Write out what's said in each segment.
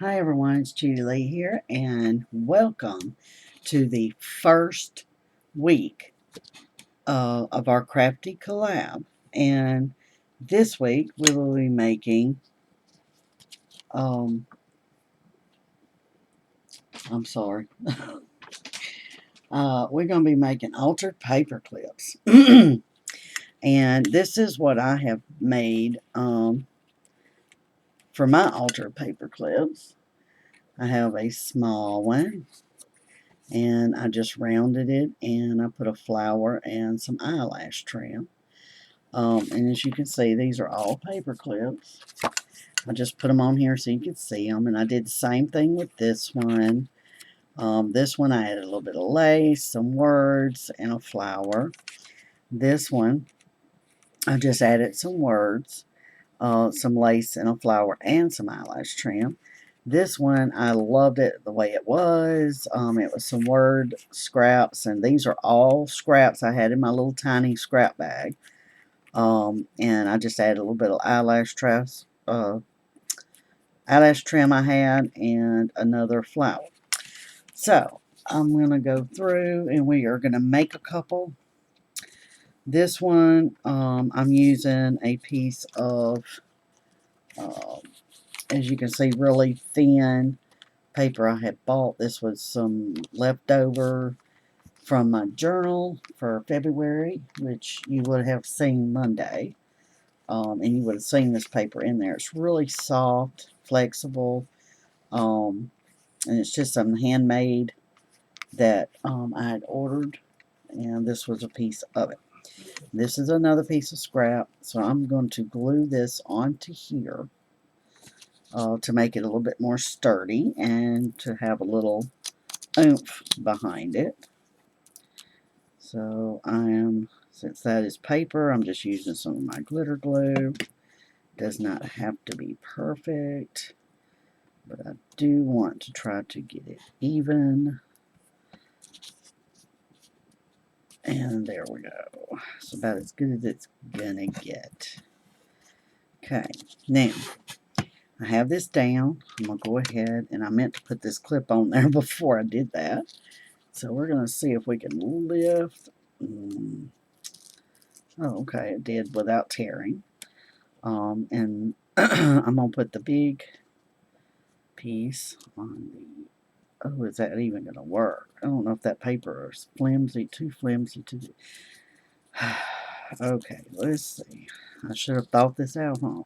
Hi everyone, it's Judy Lee here, and welcome to the first week of our crafty collab. And this week we will be making, I'm sorry, we're going to be making altered paper clips. And this is what I have made for my altered paper clips. I have a small one. And I just rounded it, and I put a flower and some eyelash trim. And as you can see, these are all paper clips. I just put them on here so you can see them. And I did the same thing with this one. This one I added a little bit of lace, some words, and a flower. This one I just added some words, some lace and a flower, and some eyelash trim. This one, I loved it the way it was. It was some word scraps, and these are all scraps I had in my little tiny scrap bag. And I just added a little bit of eyelash trim I had, and another flower. So, I'm going to go through, and we are going to make a couple. This one, I'm using a piece of, as you can see, really thin paper I had bought. This was some leftover from my journal for February, which you would have seen Monday. And you would have seen this paper in there. It's really soft, flexible, and it's just some handmade that I had ordered, and this was a piece of it. This is another piece of scrap, so I'm going to glue this onto here to make it a little bit more sturdy and to have a little oomph behind it. So since that is paper, I'm just using some of my glitter glue. Does not have to be perfect, but I do want to try to get it even. And there we go. It's about as good as it's gonna get. Okay, now I have this down. I'm gonna go ahead, and I meant to put this clip on there before I did that. So we're gonna see if we can lift. Oh, okay, it did without tearing. And I'm gonna put the big piece on the. Oh, is that even gonna work? I don't know if that paper is flimsy, too flimsy to. Okay, let's see. I should have thought this out, huh?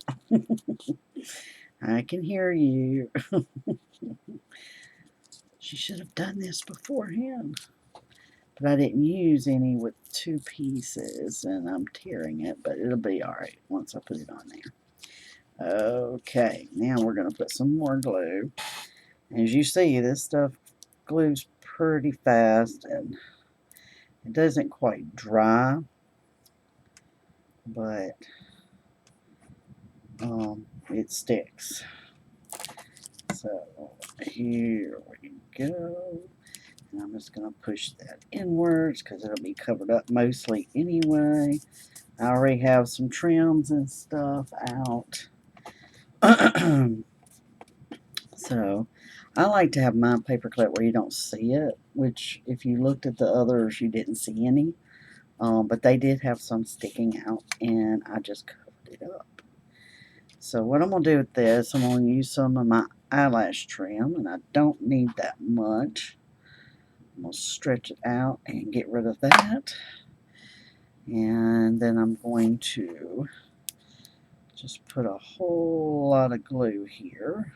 I can hear you. She should have done this beforehand. But I didn't use any with two pieces, and I'm tearing it, but it'll be alright once I put it on there. Okay, now we're going to put some more glue. As you see, this stuff glues pretty fast, and it doesn't quite dry, but it sticks. So here we go. And I'm just going to push that inwards because it'll be covered up mostly anyway. I already have some trims and stuff out. So I like to have my paper clip where you don't see it, which if you looked at the others you didn't see any. But they did have some sticking out, and I just covered it up. So what I'm going to do with this, I'm going to use some of my eyelash trim, and I don't need that much. I'm going to stretch it out and get rid of that. And then I'm going to just put a whole lot of glue here,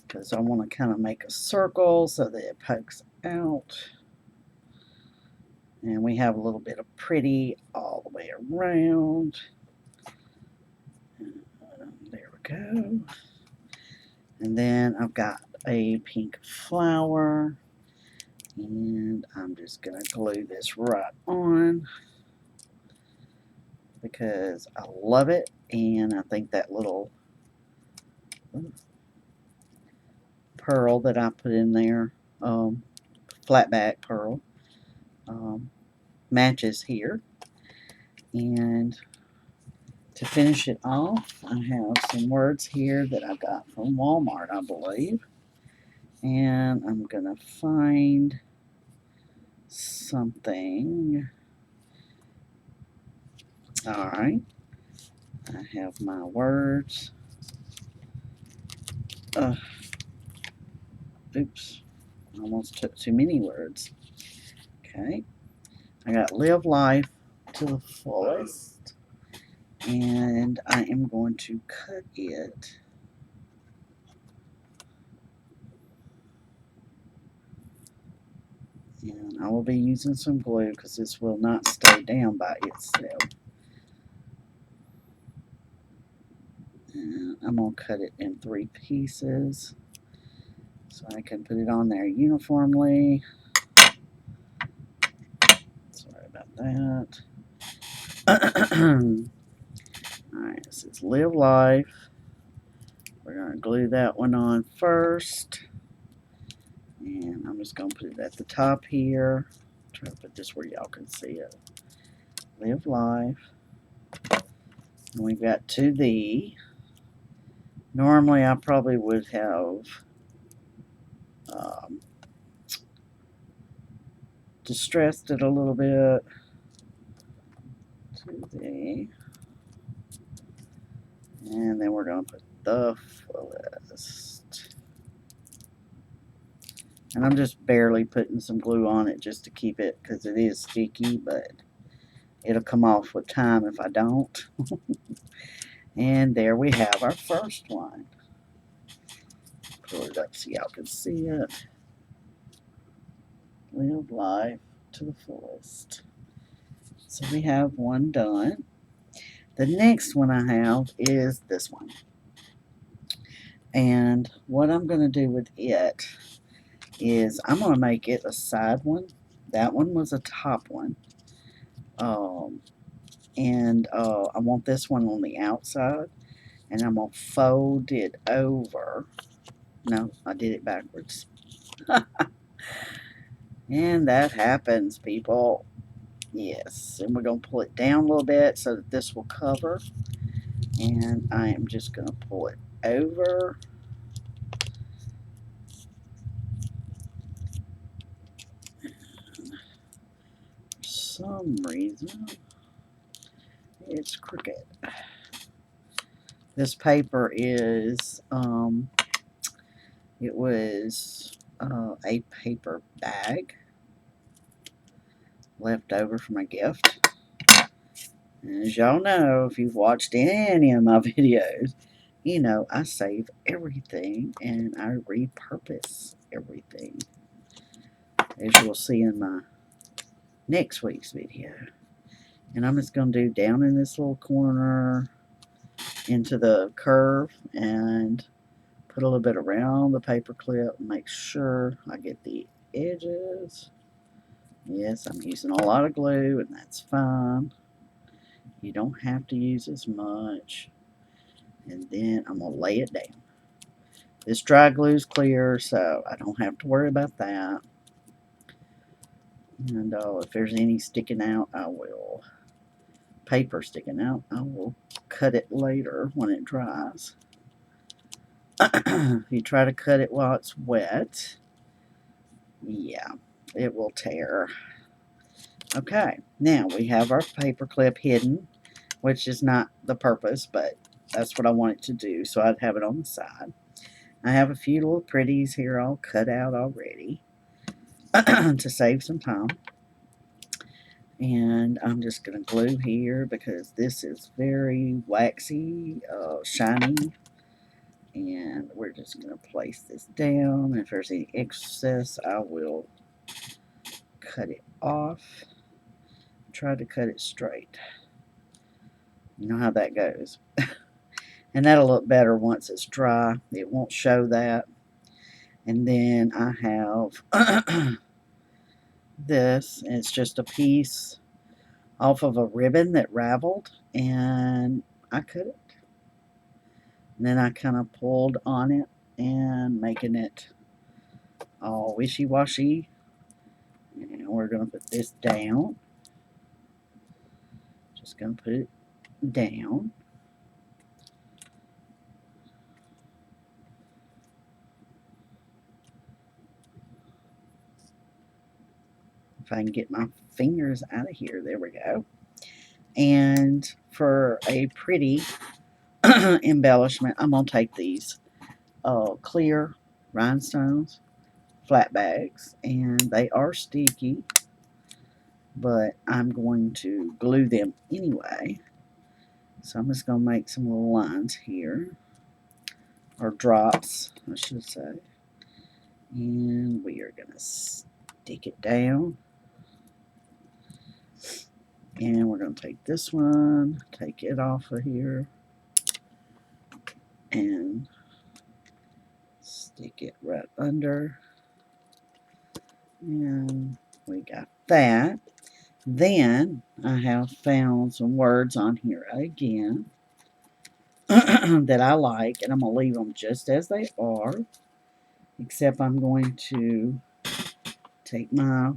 because I want to kind of make a circle so that it pokes out. And we have a little bit of pretty all the way around. There we go. And then I've got a pink flower. And I'm just going to glue this right on because I love it. And I think that little pearl that I put in there, flat back pearl, matches here. And To finish it off, I have some words here that I got from Walmart, I believe. And I'm going to find something. Alright. I have my words. Oops. I almost took too many words. Okay. I got live life to the fullest. And I am going to cut it. And I will be using some glue because this will not stay down by itself. And I'm going to cut it in 3 pieces so I can put it on there uniformly. Sorry about that. Alright, this is live life. We're going to glue that one on first. And I'm just going to put it at the top here. Try to put this where y'all can see it. Live life. And we've got to thee. Normally I probably would have distressed it a little bit. To thee. And then we're going to put the fullest. And I'm just barely putting some glue on it just to keep it, because it is sticky, but it'll come off with time if I don't. And there we have our first one. Pull it up so y'all can see it. Live life to the fullest. So we have one done. The next one I have is this one. And what I'm going to do with it is I'm going to make it a side one. That one was a top one. I want this one on the outside. And I'm going to fold it over. No, I did it backwards. And that happens, people. Yes, and we're going to pull it down a little bit so that this will cover. And I am just going to pull it over. For some reason, it's crooked. This paper is, it was a paper bag left over from a gift. And as y'all know, if you've watched any of my videos, you know I save everything and I repurpose everything, as you'll see in my next week's video. And I'm just going to do down in this little corner into the curve and put a little bit around the paper clip and make sure I get the edges. Yes, I'm using a lot of glue, and that's fine. You don't have to use as much. And then I'm going to lay it down. This dry glue is clear, so I don't have to worry about that. And if there's any sticking out, paper sticking out, I will cut it later when it dries. If you try to cut it while it's wet, yeah, it will tear. Okay, now we have our paper clip hidden, which is not the purpose, but that's what I want it to do, so I'd have it on the side. I have a few little pretties here all cut out already to save some time. And I'm just going to glue here because this is very waxy, shiny. And we're just going to place this down. If there's any excess, I will cut it off. Try to cut it straight. You know how that goes. And that'll look better once it's dry. It won't show that. And then I have this. It's just a piece off of a ribbon that raveled. And I cut it. And then I kind of pulled on it and making it all wishy-washy. And we're going to put this down. Just going to put it down. if I can get my fingers out of here. There we go. And for a pretty embellishment, I'm going to take these clear rhinestones, flat bags, and they are sticky, but I'm going to glue them anyway. So I'm just going to make some little lines here, or drops, I should say. And we are going to stick it down. And we're going to take this one, take it off of here, and stick it right under. And we got that. Then I have found some words on here again that I like, and I'm going to leave them just as they are, except I'm going to take my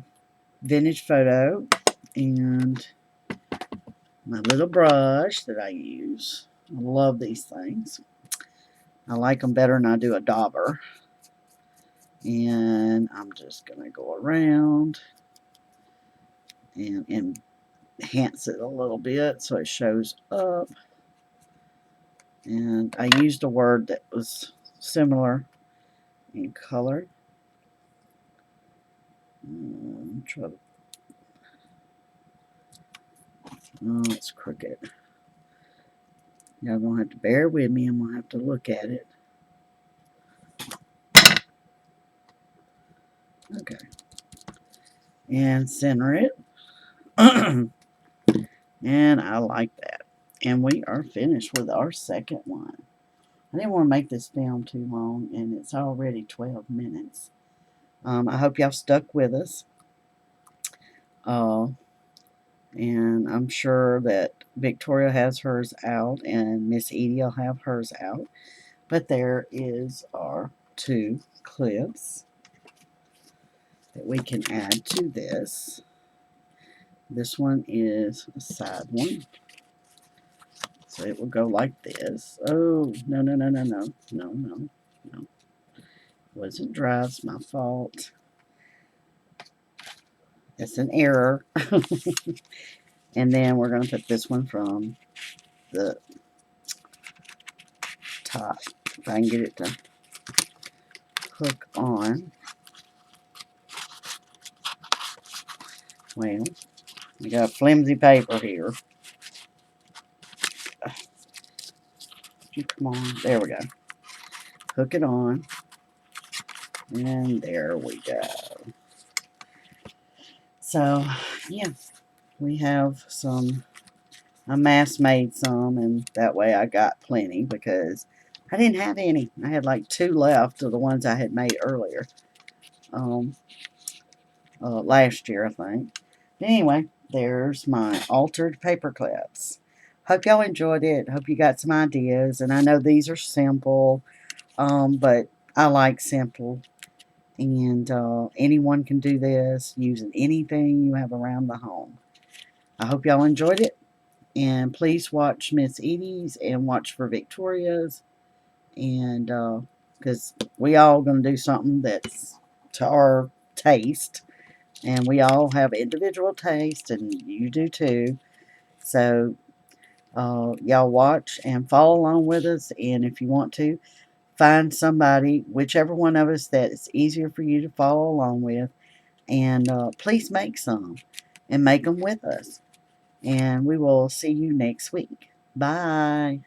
vintage photo and my little brush that I use. I love these things. I like them better than I do a dauber. And I'm just going to go around and enhance it a little bit so it shows up. And I used a word that was similar in color. Try to, oh, it's crooked. Y'all gonna have to bear with me. I'm gonna have to look at it. Okay. And center it. And I like that. And we are finished with our second one. I didn't want to make this film too long, and it's already 12 minutes. I hope y'all stuck with us. And I'm sure that Victoria has hers out, and Miss Edie will have hers out. But there is our 2 clips that we can add to this. This one is a side one. So it will go like this. Oh, no, no, no, no, no. No, no, no. Wasn't dry. It's my fault. It's an error. And then we're going to put this one from the top. If I can get it to hook on. Well, we got flimsy paper here. Come on. There we go. Hook it on. And there we go. So, yeah. We have some. I mass made some, and that way I got plenty because I didn't have any. I had like 2 left of the ones I had made earlier. Last year, I think. Anyway, there's my altered paper clips. Hope y'all enjoyed it. Hope you got some ideas. And I know these are simple, but I like simple. And anyone can do this using anything you have around the home. I hope y'all enjoyed it. And please watch Miss Edie's and watch for Victoria's. And because we all going to do something that's to our taste. And we all have individual taste, and you do too. So, y'all watch and follow along with us. And if you want to, find somebody, whichever one of us that it's easier for you to follow along with. And please make some and make them with us. And we will see you next week. Bye.